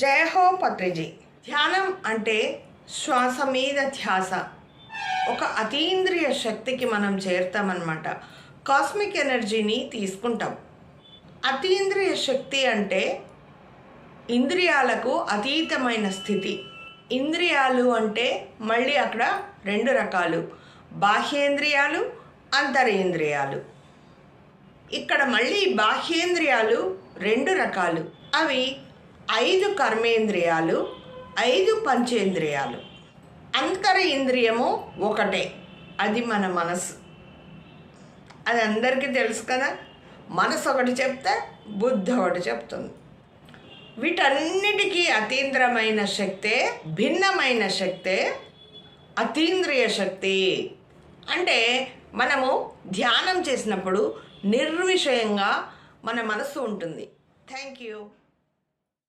జయ హో పత్రిజీ. ధ్యానం అంటే శ్వాస మీద ధ్యాస. ఒక అతీంద్రియ శక్తికి మనం చేరుతామన్నమాట. కాస్మిక్ ఎనర్జీని తీసుకుంటాం. అతీంద్రియ శక్తి అంటే ఇంద్రియాలకు అతీతమైన స్థితి. ఇంద్రియాలు అంటే మళ్ళీ అక్కడ రెండు రకాలు, బాహ్యేంద్రియాలు, అంతరేంద్రియాలు. ఇక్కడ మళ్ళీ బాహ్యేంద్రియాలు రెండు రకాలు. అవి 5 కర్మేంద్రియాలు, 5 పంచేంద్రియాలు. అంతరేంద్రియము ఒకటే, అది మన మనసు. అది అందరికీ తెలుసు కదా. మనసు ఒకటి చెప్తే బుద్ధి ఒకటి చెప్తుంది. వీటన్నిటికీ అతీంద్రమైన శక్తే, భిన్నమైన శక్తే అతీంద్రియ శక్తి. అంటే మనము ధ్యానం చేసినప్పుడు నిర్విషయంగా మన మనసు ఉంటుంది. Thank you.